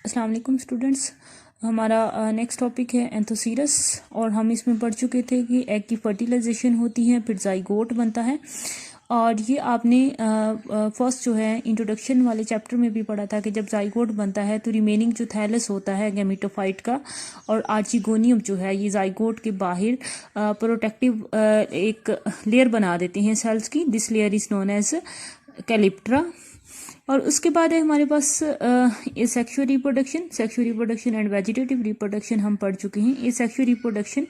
अस्सलाम वालेकुम स्टूडेंट्स। हमारा नेक्स्ट टॉपिक है एंथोसीरस और हम इसमें पढ़ चुके थे कि एग की फर्टिलाइजेशन होती है, फिर जाइगोट बनता है। और ये आपने फर्स्ट जो है इंट्रोडक्शन वाले चैप्टर में भी पढ़ा था कि जब जाइगोट बनता है तो रिमेनिंग जो थैलस होता है गैमेटोफाइट का और आर्चिगोनियम जो है ये जाइगोट के बाहर प्रोटेक्टिव एक लेयर बना देते हैं सेल्स की। This layer is known as calyptra. और उसके बाद है हमारे पास ये sexual reproduction and vegetative reproduction हम पढ़ चुके हैं। ये सेक्सुअल रिप्रोडक्शन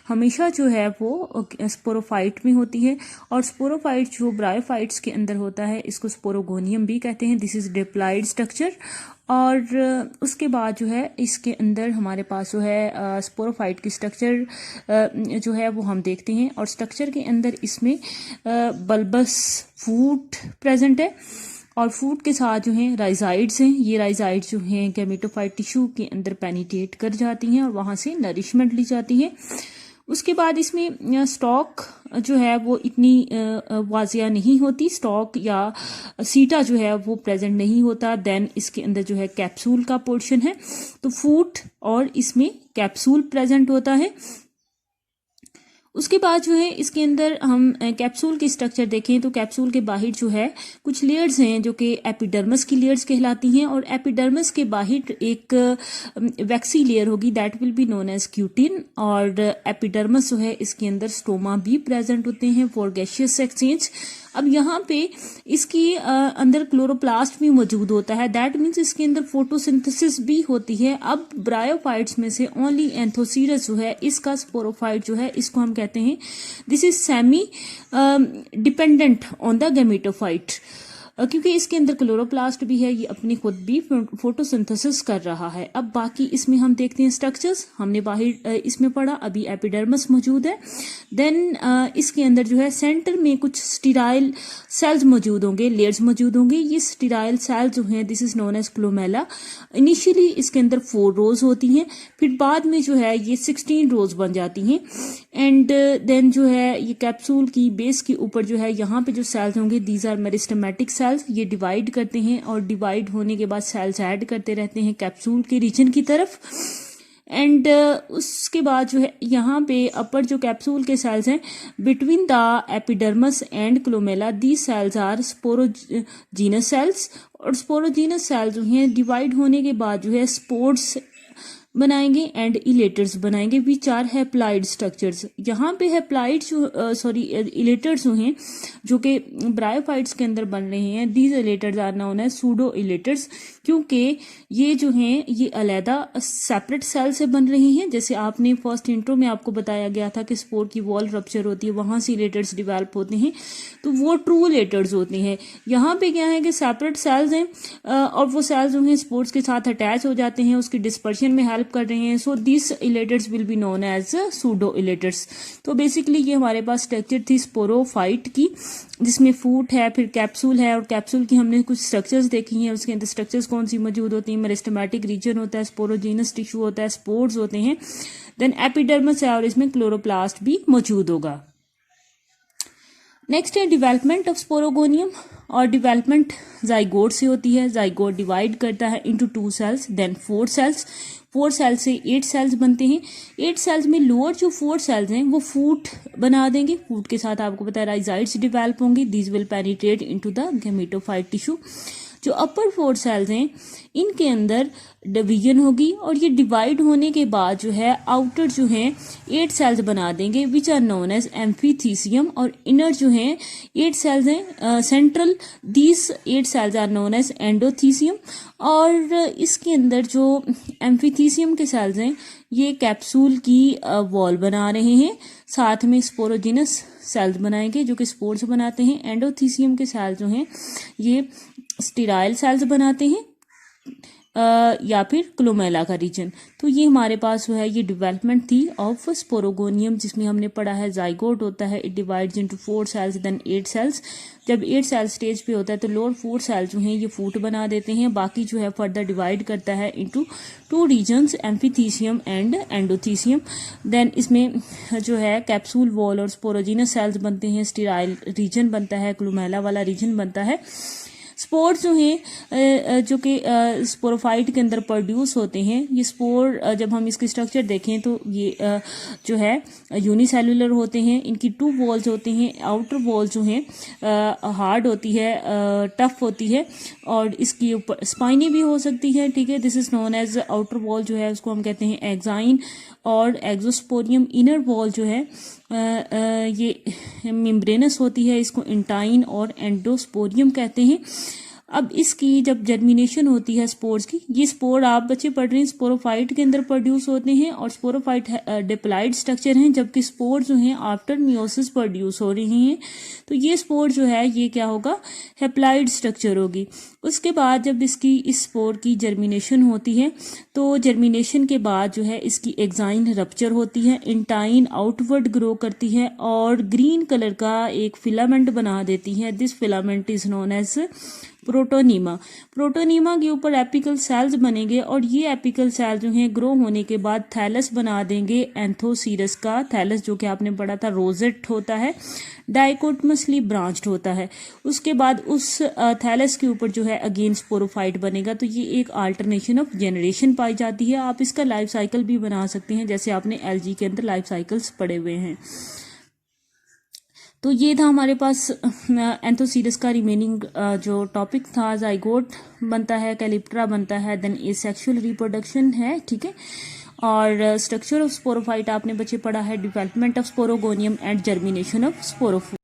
हमेशा जो है वो स्पोरोफाइट में होती है और स्पोरोफाइट जो ब्रायोफाइट्स के अंदर होता है इसको स्पोरोगोनियम भी कहते हैं। This is diploid structure. और उसके बाद जो है इसके अंदर हमारे पास जो है स्पोरोफाइट की स्ट्रक्चर जो है वो हम देखते हैं और स्ट्रक्चर के अंदर इसमें बल्बस फूट प्रेजेंट है और फूड के साथ जो हैं राइजाइड्स हैं। ये राइजाइड्स जो हैं गैमेटोफाइट टिश्यू के अंदर पेनिट्रेट कर जाती हैं और वहाँ से नरिशमेंट ली जाती है। उसके बाद इसमें स्टॉक जो है वो इतनी वाजिया नहीं होती, स्टॉक या सीटा जो है वो प्रेजेंट नहीं होता। देन इसके अंदर जो है कैप्सूल का पोर्शन है, तो फूड और इसमें कैप्सूल प्रेजेंट होता है। उसके बाद जो है इसके अंदर हम कैप्सूल की स्ट्रक्चर देखें तो कैप्सूल के बाहर जो है कुछ लेयर्स हैं जो कि एपिडर्मस की लेयर्स कहलाती हैं और एपिडर्मस के बाहर एक वैक्सी लेयर होगी that will be known as cutin. और एपिडर्मस जो है इसके अंदर स्टोमा भी प्रेजेंट होते हैं फॉर गैसियस एक्सचेंज। अब यहाँ पे इसकी अंदर क्लोरोप्लास्ट भी मौजूद होता है, दैट मीन्स इसके अंदर फोटोसिंथेसिस भी होती है। अब ब्रायोफाइट्स में से ओनली एंथोसीरस जो है इसका स्पोरोफाइट जो है इसको हम कहते हैं this is semi dependent on the gametophyte, क्योंकि इसके अंदर क्लोरोप्लास्ट भी है, ये अपनी खुद भी फोटोसिंथेसिस कर रहा है। अब बाकी इसमें हम देखते हैं स्ट्रक्चर्स हमने बाहर इसमें पढ़ा, अभी एपिडर्मस मौजूद है। देन इसके अंदर जो है सेंटर में कुछ स्टीराइल सेल्स मौजूद होंगे, लेयर्स मौजूद होंगे। ये स्टीराइल सेल्स जो हैं this is known as columella. Initially इसके अंदर 4 रोज होती हैं, फिर बाद में जो है ये 16 रोज बन जाती हैं। एंड देन जो है ये कैप्सूल की बेस के ऊपर जो है यहाँ पे जो सेल्स होंगे दीज आर मेरिस्टेमेटिक सेल्स, ये डिवाइड करते हैं और डिवाइड होने के बाद सेल्स ऐड करते रहते हैं कैप्सूल के रीजन की तरफ। एंड उसके बाद जो है यहाँ पे अपर जो कैप्सूल के सेल्स हैं between the epidermis and columella the cells are sporogenous cells. और स्पोरोजीनस सेल्स जो हैं डिवाइड होने के बाद जो है स्पोर्स बनाएंगे एंड इलेटर्स बनाएंगे विच आर हैप्लाइड स्ट्रक्चर्स। यहाँ पे हैप्लाइड जो इलेटर्स जो हैं जो कि ब्रायोफाइट्स के अंदर बन रहे हैं these elaters are known as pseudo elaters, क्योंकि ये जो हैं ये अलहदा सेपरेट सेल से बन रही हैं। जैसे आपने फर्स्ट इंट्रो में आपको बताया गया था कि स्पोर की वॉल रप्चर होती है, वहां से इलेटर्स डिवेल्प होते हैं, तो वो ट्रू इलेटर्स होते हैं। यहाँ पे क्या है कि सेपरेट सेल्स हैं और वो सेल्स जो हैं स्पोर्स के साथ अटैच हो जाते हैं, उसकी डिस्पर्शन में हेल्प कर रहे हैं। So this elaters will be known as pseudo elaters. तो बेसिकली ये हमारे पास स्ट्रक्चर थी स्पोरोफाइट की जिसमें फूट है, फिर कैप्सूल है और कैप्सूल की हमने कुछ स्ट्रक्चर्स देखी हैं। उसके अंदर स्ट्रक्चर्स कौन सी मौजूद होती हैं, मेरिस्टेमेटिक रीजन होता है, स्पोरोजीनस टिश्यू होता है, स्पोर्स होते हैं, देन एपिडर्मस है और इसमें क्लोरोप्लास्ट भी मौजूद होगा। नेक्स्ट है डेवलपमेंट ऑफ स्पोरोगोनियम और डेवलपमेंट जाइगोट से होती है। जाइगोट डिवाइड करता है into 2 cells then 4 cells. 4 cells से 8 सेल्स बनते हैं। 8 सेल्स में लोअर जो 4 सेल्स हैं वो फूट बना देंगे, फूट के साथ आपको पता है राइजाइड्स डिवेल्प होंगी, these will penetrate into the gametophyte tissue. जो अपर 4 सेल्स हैं इनके अंदर डिवीजन होगी और ये डिवाइड होने के बाद जो है आउटर जो हैं 8 सेल्स बना देंगे which are known as amphithecium. और इनर जो हैं 8 सेल्स हैं central, these 8 cells are known as endothecium. और इसके अंदर जो एम्फीथीसियम के सेल्स हैं ये कैप्सूल की वॉल बना रहे हैं, साथ में स्पोरोजिनस सेल्स बनाएंगे जो कि स्पोर्स बनाते हैं। एंडोथीसियम के सेल्स जो हैं ये स्टीराइल सेल्स बनाते हैं या फिर क्लोमेला का रीजन। तो ये हमारे पास जो है ये डेवलपमेंट थी ऑफ स्पोरोगोनियम जिसमें हमने पढ़ा है जाइगोट होता है, it divides into 4 cells then 8 cells. जब 8 सेल स्टेज पे होता है तो लोअर 4 सेल्स जो हैं ये फूट बना देते हैं, बाकी जो है फर्दर डिवाइड करता है into 2 regions amphithecium and endothecium. Then इसमें जो है कैप्सूल वॉल और स्पोरोजिनस सेल्स बनते हैं, स्टीराइल रीजन बनता है, क्लोमेला वाला रीजन बनता है। स्पोर्स जो हैं जो कि स्पोरोफाइट के अंदर प्रोड्यूस होते हैं, ये स्पोर जब हम इसकी स्ट्रक्चर देखें तो ये जो है यूनिसेलुलर होते हैं। इनकी 2 वॉल्स होते हैं। आउटर वॉल जो है हार्ड होती है, टफ होती है, और इसकी ऊपर स्पाइनी भी हो सकती है। ठीक है, this is known as outer wall जो है उसको हम कहते हैं एक्साइन, और एक्सोस्पोरियम इनर वॉल जो है ये मेम्ब्रेनस होती है, इसको इंटाइन और एंडोस्पोरियम कहते हैं। अब इसकी जब जर्मिनेशन होती है स्पोर्स की, ये स्पोर आप बच्चे पढ़ रहे हैं स्पोरोफाइट के अंदर प्रोड्यूस होते हैं, और स्पोरोफाइट डिप्लॉइड स्ट्रक्चर हैं, जबकि स्पोर जो हैं आफ्टर मियोसिस प्रोड्यूस हो रही हैं। तो ये स्पोर जो है ये क्या होगा, हेप्लॉइड स्ट्रक्चर होगी। उसके बाद जब इसकी इस स्पोर की जर्मिनेशन होती है तो जर्मिनेशन के बाद जो है इसकी एक्साइन रप्चर होती है, इंटाइन आउटवर्ड ग्रो करती है और ग्रीन कलर का एक फिलामेंट बना देती है। This filament is known as protonema. Protonema के ऊपर एपिकल सेल्स बनेंगे, और ये एपिकल सेल जो हैं ग्रो होने के बाद थैलस बना देंगे एंथोसीरस का। थैलस जो कि आपने पढ़ा था रोजेट होता है, डाइकोटमसली ब्रांच्ड होता है। उसके बाद उस थैलस के ऊपर जो है अगेन स्पोरोफाइट बनेगा। तो ये एक अल्टरनेशन ऑफ जनरेशन पाई जाती है। आप इसका लाइफ साइकिल भी बना सकते हैं, जैसे आपने एलजी के अंदर लाइफ साइकिल्स पढ़े हुए हैं। तो ये था हमारे पास एंथोसीरस का रिमेनिंग जो टॉपिक था। जाइगोट बनता है, कैलिप्ट्रा बनता है, देन एसेक्सुअल रिप्रोडक्शन है। ठीक है, और स्ट्रक्चर ऑफ स्पोरोफाइट आपने बच्चे पढ़ा है, development of sporogonium and germination of स्पोरोफोर।